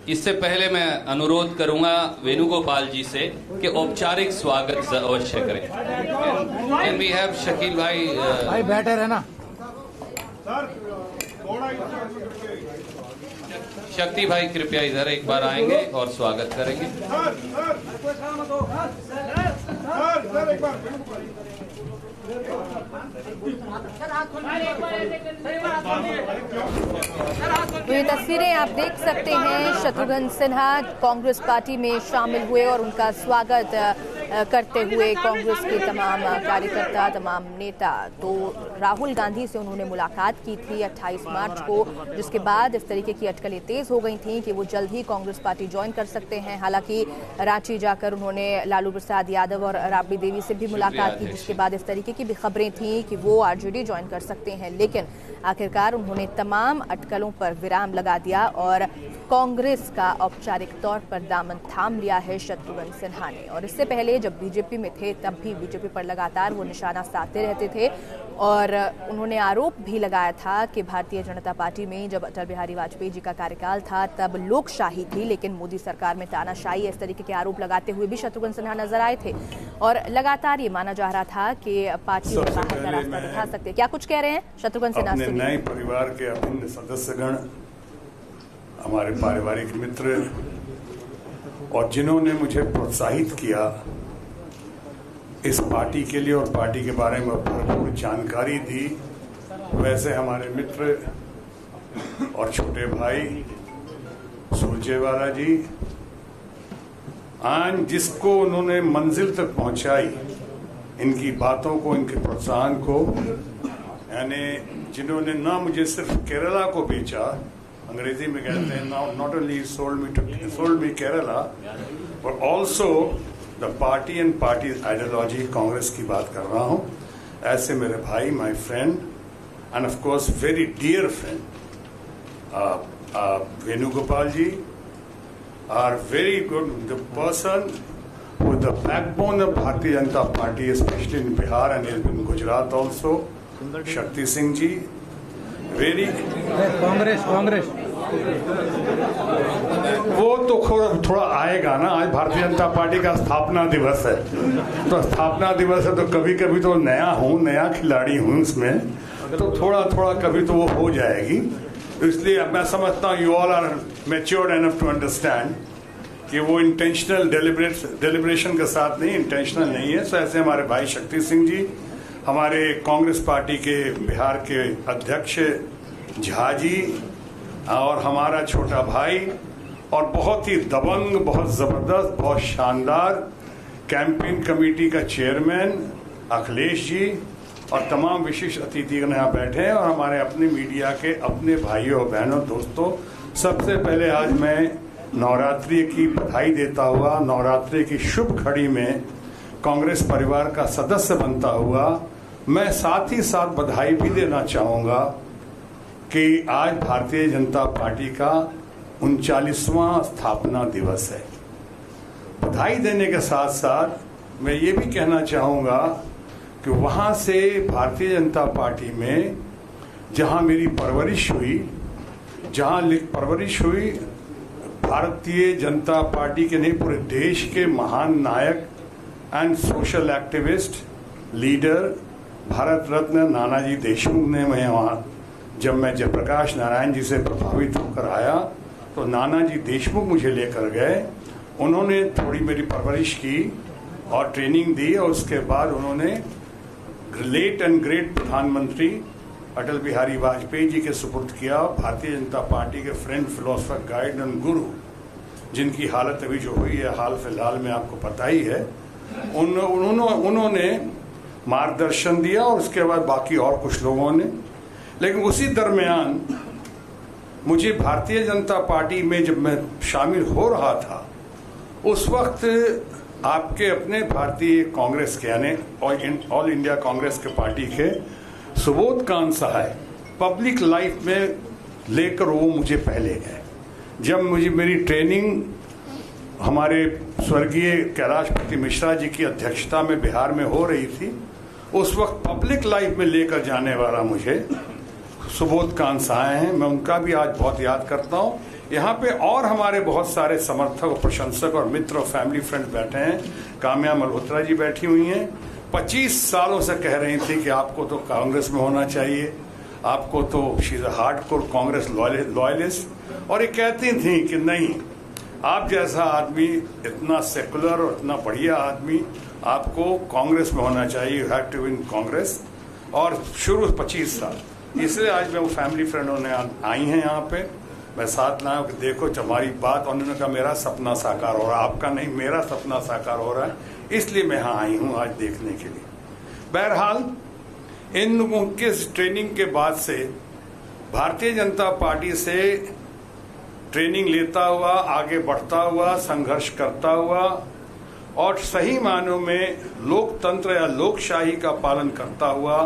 इससे पहले मैं अनुरोध करूंगा वेणुगोपाल जी से कि औपचारिक स्वागत अवश्य करें। कैन वी हैव शकील भाई? भाई बैटर है ना शक्ति भाई कृपया इधर एक बार आएंगे और स्वागत करेंगे। तो ये तस्वीरें आप देख सकते हैं, शत्रुघ्न सिन्हा कांग्रेस पार्टी में शामिल हुए और उनका स्वागत करते हुए कांग्रेस के तमाम कार्यकर्ता, तमाम नेता। तो राहुल गांधी से उन्होंने मुलाकात की थी 28 मार्च को, जिसके बाद इस तरीके की अटकलें तेज हो गई थी कि वो जल्द ही कांग्रेस पार्टी ज्वाइन कर सकते हैं। हालांकि रांची जाकर उन्होंने लालू प्रसाद यादव और राबड़ी देवी से भी मुलाकात की, जिसके बाद इस तरीके की भी खबरें थी कि वो आरजेडी ज्वाइन कर सकते हैं। लेकिन आखिरकार उन्होंने तमाम अटकलों पर विराम लगा दिया और कांग्रेस का औपचारिक तौर पर दामन थाम लिया है शत्रुघ्न सिन्हा ने। और इससे पहले जब बीजेपी में थे तब भी बीजेपी पर लगातार वो निशाना साधते रहते थे और उन्होंने आरोप भी लगाया था कि भारतीय जनता पार्टी में जब अटल बिहारी वाजपेयी जी का कार्यकाल था तब लोकशाही थी, लेकिन मोदी सरकार में तानाशाही, इस तरीके के आरोप लगाते हुए भी शत्रुघ्न सिन्हा नजर आए थे। और लगातार ये माना जा रहा था कि पार्टी और बाहर का रास्ता दिखा सकते। क्या कुछ कह रहे हैं शत्रुघ्न सिन्हा? नए परिवार के अभिन्न सदस्यगण, हमारे पारिवारिक मित्र और जिन्होंने मुझे प्रोत्साहित किया इस पार्टी के लिए और पार्टी के बारे में भरपूर जानकारी दी, वैसे हमारे मित्र और छोटे भाई सुरजेवाला जी, आज जिसको उन्होंने मंजिल तक पहुंचाई, इनकी बातों को, इनके प्रोत्साहन को, यानी जिन्होंने ना मुझे सिर्फ केरला को बेचा, अंग्रेजी में कहते हैं not only sold me Kerala but also the party and party ideology, Congress की बात कर रहा हूं। ऐसे मेरे भाई, my friend and of course very dear friend Venugopal ji are very good, the person with the backbone of Bharatiya Janata Party, especially in Bihar and in Gujarat also, Shakti Singh ji, very Congress वो तो थोड़ा आएगा ना। आज Bharatiya Janata party का स्थापना दिवस है, तो स्थापना दिवस है तो कभी कभी तो नया खिलाड़ी हूँ इसमें, तो थोड़ा कभी तो वो हो जाएगी। इसलिए मैं समझता हूँ you all are matured enough to understand कि वो इंटेंशनल डेलिब्रेशन के साथ नहीं, इंटेंशनल नहीं है। तो ऐसे हमारे भाई शक्ति सिंह जी, हमारे कांग्रेस पार्टी के बिहार के अध्यक्ष झा जी, और हमारा छोटा भाई और बहुत ही दबंग, बहुत जबरदस्त, बहुत शानदार कैंपेन कमेटी का चेयरमैन अखिलेश जी, और तमाम विशिष्ट अतिथिगण यहाँ बैठे हैं, और हमारे अपने मीडिया के अपने भाइयों बहनों दोस्तों, सबसे पहले आज मैं नवरात्रि की बधाई देता हुआ, नवरात्रि की शुभ घड़ी में कांग्रेस परिवार का सदस्य बनता हुआ, मैं साथ ही साथ बधाई भी देना चाहूंगा कि आज भारतीय जनता पार्टी का 39वां स्थापना दिवस है। बधाई देने के साथ साथ मैं ये भी कहना चाहूंगा कि वहां से भारतीय जनता पार्टी में जहां मेरी परवरिश हुई, भारतीय जनता पार्टी के नहीं पूरे देश के महान नायक and social activist leader Bharat Ratna Nanaji Deshmukh ने, जब मैं जयप्रकाश नारायण जी से प्रभावित होकर आया तो नानाजी देशमुख मुझे लेकर गए। उन्होंने थोड़ी मेरी परवरिश की और ट्रेनिंग दी, और उसके बाद उन्होंने लेट एंड ग्रेट प्रधानमंत्री अटल बिहारी वाजपेयी जी के सुपुर्द किया। भारतीय जनता पार्टी के फ्रेंड, फिलोसफर, गाइड एंड गुरु, जिनकी हालत अभी जो हुई है हाल फिलहाल में आपको पता ही है, उन्होंने मार्गदर्शन दिया, और उसके बाद बाकी और कुछ लोगों ने। लेकिन उसी दरमियान मुझे भारतीय जनता पार्टी में जब मैं शामिल हो रहा था, उस वक्त आपके अपने भारतीय कांग्रेस के, यानी ऑल इंडिया कांग्रेस के पार्टी के सुबोध कांत सहाय पब्लिक लाइफ में लेकर वो मुझे पहले गए। जब मुझे मेरी ट्रेनिंग हमारे स्वर्गीय कैलाशपति मिश्रा जी की अध्यक्षता में बिहार में हो रही थी, उस वक्त पब्लिक लाइफ में लेकर जाने वाला मुझे सुबोध कांत सहाय हैं। मैं उनका भी आज बहुत याद करता हूं। यहाँ पे और हमारे बहुत सारे समर्थक और प्रशंसक और मित्र और फैमिली फ्रेंड बैठे हैं। काम्या मल्होत्रा जी बैठी हुई हैं, 25 सालों से कह रही थी कि आपको तो कांग्रेस में होना चाहिए, आपको तो she is a hardcore Congress loyalist, और ये कहती थी कि नहीं, आप जैसा आदमी, इतना सेकुलर और इतना बढ़िया आदमी, आपको कांग्रेस में होना चाहिए, you have to win Congress. और शुरू 25 साल, इसलिए आज मैं वो फैमिली फ्रेंडों ने आई हैं यहाँ पे, मैं साथ लाया कि देखो हमारी बात, और उन्होंने कहा मेरा सपना साकार हो रहा है, आपका नहीं, मेरा सपना साकार हो रहा है, इसलिए मैं यहाँ आई हूँ आज देखने के लिए। बहरहाल इन लोगों के ट्रेनिंग के बाद से भारतीय जनता पार्टी से ट्रेनिंग लेता हुआ, आगे बढ़ता हुआ, संघर्ष करता हुआ और सही मायनों में लोकतंत्र या लोकशाही का पालन करता हुआ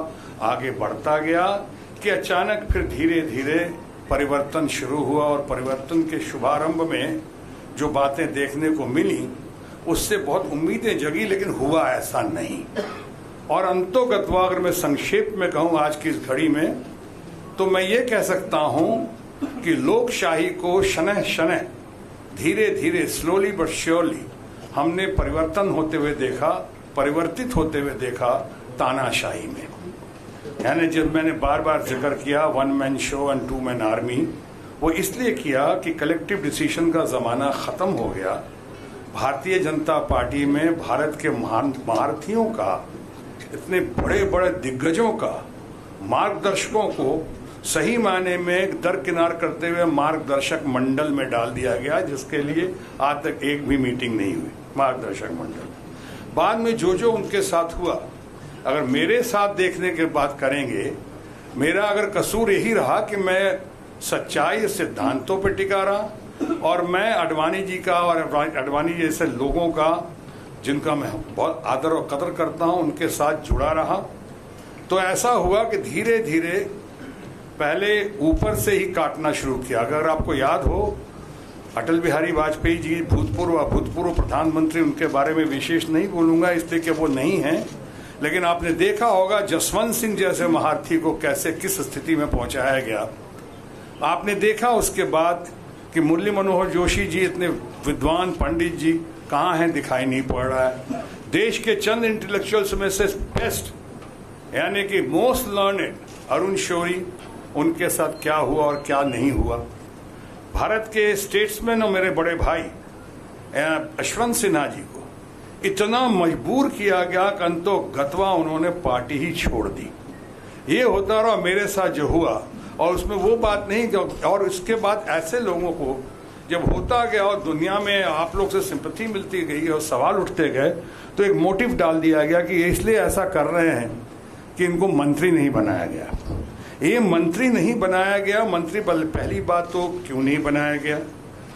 आगे बढ़ता गया कि अचानक फिर धीरे धीरे परिवर्तन शुरू हुआ। और परिवर्तन के शुभारंभ में जो बातें देखने को मिली उससे बहुत उम्मीदें जगी, लेकिन हुआ ऐसा नहीं। और अंतोगत्वा अगर मैं संक्षेप में कहूं आज की इस घड़ी में, तो मैं ये कह सकता हूं कि लोकशाही को शनह शनह, धीरे धीरे, स्लोली बट श्योरली हमने परिवर्तन होते हुए देखा, परिवर्तित होते हुए देखा तानाशाही में। यानी जब मैंने बार बार जिक्र किया 1 man show and 2 man army, वो इसलिए किया कि कलेक्टिव डिसीजन का जमाना खत्म हो गया। भारतीय जनता पार्टी में भारत के महारथियों का, इतने बड़े बड़े दिग्गजों का, मार्गदर्शकों को सही मायने में दरकिनार करते हुए मार्गदर्शक मंडल में डाल दिया गया, जिसके लिए आज तक एक भी मीटिंग नहीं हुई मार्गदर्शक मंडल। बाद में जो जो उनके साथ हुआ, अगर मेरे साथ देखने की बात करेंगे, मेरा अगर कसूर यही रहा कि मैं सच्चाई सिद्धांतों पर टिका रहा और मैं अडवाणी जी का और अडवाणी जैसे लोगों का, जिनका मैं बहुत आदर और कदर करता हूं, उनके साथ जुड़ा रहा। तो ऐसा हुआ कि धीरे धीरे पहले ऊपर से ही काटना शुरू किया। अगर आपको याद हो, अटल बिहारी वाजपेयी जी भूतपूर्व प्रधानमंत्री, उनके बारे में विशेष नहीं बोलूंगा इसलिए कि वो नहीं है, लेकिन आपने देखा होगा जसवंत सिंह जैसे महारथी को कैसे किस स्थिति में पहुंचाया गया। आपने देखा उसके बाद कि मुरली मनोहर जोशी जी, इतने विद्वान पंडित जी कहाँ हैं, दिखाई नहीं पड़ रहा है। देश के चंद इंटेलेक्चुअल्स में से बेस्ट, यानी कि मोस्ट लर्नेड अरुण शौरी, उनके साथ क्या हुआ और क्या नहीं हुआ। भारत के स्टेट्समैन और मेरे बड़े भाई यशवंत सिन्हा जी को इतना मजबूर किया गया कि अंतोगत्वा उन्होंने पार्टी ही छोड़ दी। ये होता रहा मेरे साथ जो हुआ, और उसमें वो बात नहीं। और इसके बाद ऐसे लोगों को जब होता गया और दुनिया में आप लोग से सिंपैथी मिलती गई और सवाल उठते गए, तो एक मोटिव डाल दिया गया कि ये इसलिए ऐसा कर रहे हैं कि इनको मंत्री नहीं बनाया गया। ये मंत्री नहीं बनाया गया, मंत्री पहली बात तो क्यों नहीं बनाया गया?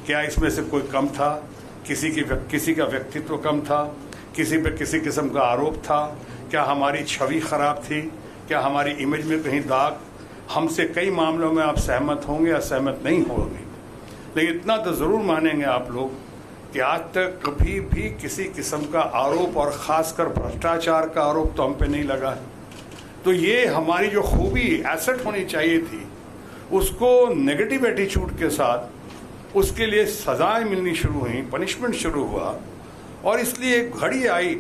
क्या इसमें से कोई कम था? किसी का व्यक्तित्व कम था? किसी पे किसी किस्म का आरोप था? क्या हमारी छवि खराब थी? क्या हमारी इमेज में कहीं दाग? हमसे कई मामलों में आप सहमत होंगे या सहमत नहीं होंगे, लेकिन इतना तो जरूर मानेंगे आप लोग कि आज तक कभी भी किसी किस्म का आरोप, और खासकर भ्रष्टाचार का आरोप तो हम पे नहीं लगा है। तो ये हमारी जो खूबी, एसेट होनी चाहिए थी, उसको नेगेटिव एटीट्यूड के साथ उसके लिए सजाएं मिलनी शुरू हुई, पनिशमेंट शुरू हुआ। और इसलिए एक घड़ी आई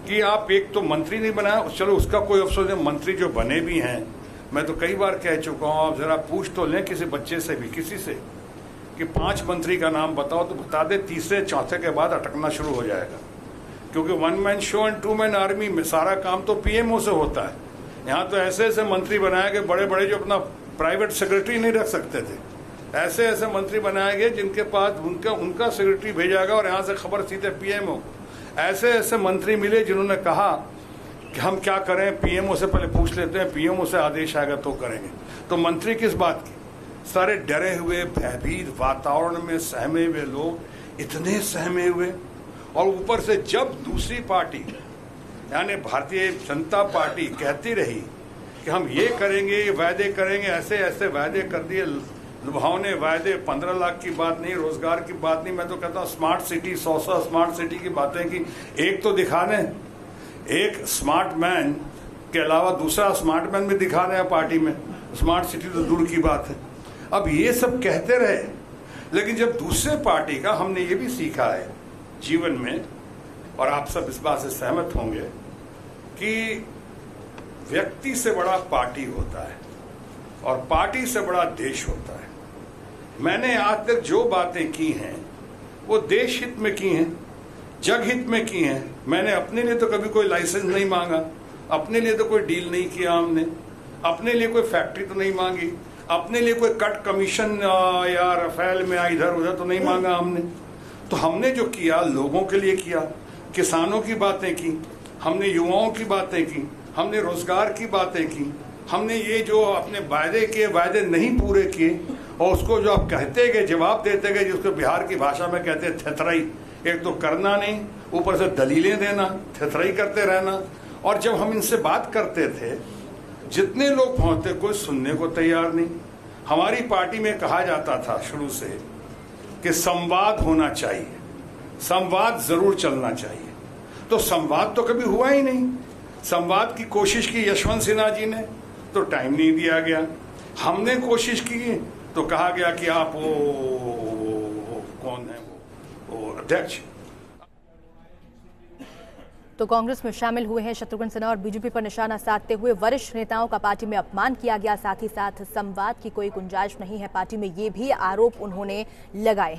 कि आप एक तो मंत्री नहीं बनाया, चलो उसका कोई अफसोस नहीं, मंत्री जो बने भी हैं, मैं तो कई बार कह चुका हूं, आप जरा पूछ तो लें किसी बच्चे से भी, किसी से, कि 5 मंत्री का नाम बताओ तो बता दे, तीसरे चौथे के बाद अटकना शुरू हो जाएगा। क्योंकि 1 man show and 2 man army में सारा काम तो पीएमओ से होता है। यहाँ तो ऐसे ऐसे मंत्री बनाए गए, बड़े बड़े जो अपना प्राइवेट सेक्रेटरी नहीं रख सकते थे, ऐसे ऐसे मंत्री बनाए गए जिनके पास उनका सेक्रेटरी भेजा गया और यहाँ से खबर सीधे पीएमओ। ऐसे ऐसे मंत्री मिले जिन्होंने कहा कि हम क्या करें, पीएमओ से पहले पूछ लेते हैं, पीएमओ से आदेश आएगा तो करेंगे। तो मंत्री किस बात की? सारे डरे हुए, भयभीत वातावरण में सहमे हुए लोग, इतने सहमे हुए। और ऊपर से जब दूसरी पार्टी यानी भारतीय जनता पार्टी कहती रही कि हम ये करेंगे, ये वायदे करेंगे, ऐसे ऐसे वायदे कर दिए, लुभावने वायदे, 15 लाख की बात नहीं, रोजगार की बात नहीं, मैं तो कहता हूँ स्मार्ट सिटी, 100 स्मार्ट सिटी की बातें की, एक तो दिखा दें, एक स्मार्ट मैन के अलावा दूसरा स्मार्ट मैन भी दिखा दें पार्टी में, स्मार्ट सिटी तो दूर की बात है। अब ये सब कहते रहे, लेकिन जब दूसरे पार्टी का, हमने ये भी सीखा है जीवन में, और आप सब इस बात से सहमत होंगे कि व्यक्ति से बड़ा पार्टी होता है और पार्टी से बड़ा देश होता है। मैंने आज तक जो बातें की हैं वो देश हित में की हैं, जग हित में की हैं। मैंने अपने लिए तो कभी कोई लाइसेंस नहीं मांगा, अपने लिए तो कोई डील नहीं किया हमने, अपने लिए कोई फैक्ट्री तो नहीं मांगी, अपने लिए कोई कट कमीशन या रफेल में इधर उधर तो नहीं मांगा हमने। तो हमने जो किया लोगों के लिए किया, किसानों की बातें की, हमने युवाओं की बातें की, हमने रोजगार की बातें की, हमने ये जो अपने वायदे किए वायदे नहीं पूरे किए और उसको जो आप कहते गए, जवाब देते गए, जिसको बिहार की भाषा में कहते हैं थेथराई, एक तो करना नहीं, ऊपर से दलीलें देना, थेथराई करते रहना। और जब हम इनसे बात करते थे, जितने लोग पहुंचते कोई सुनने को तैयार नहीं। हमारी पार्टी में कहा जाता था शुरू से कि संवाद होना चाहिए, संवाद जरूर चलना चाहिए। तो संवाद तो कभी हुआ ही नहीं। संवाद की कोशिश की यशवंत सिन्हा जी ने, तो टाइम नहीं दिया गया। हमने कोशिश की तो कहा गया कि आप वो कौन है वो अध्यक्ष। तो कांग्रेस में शामिल हुए हैं शत्रुघ्न सिन्हा और बीजेपी पर निशाना साधते हुए वरिष्ठ नेताओं का पार्टी में अपमान किया गया, साथ ही साथ संवाद की कोई गुंजाइश नहीं है पार्टी में, ये भी आरोप उन्होंने लगाए हैं।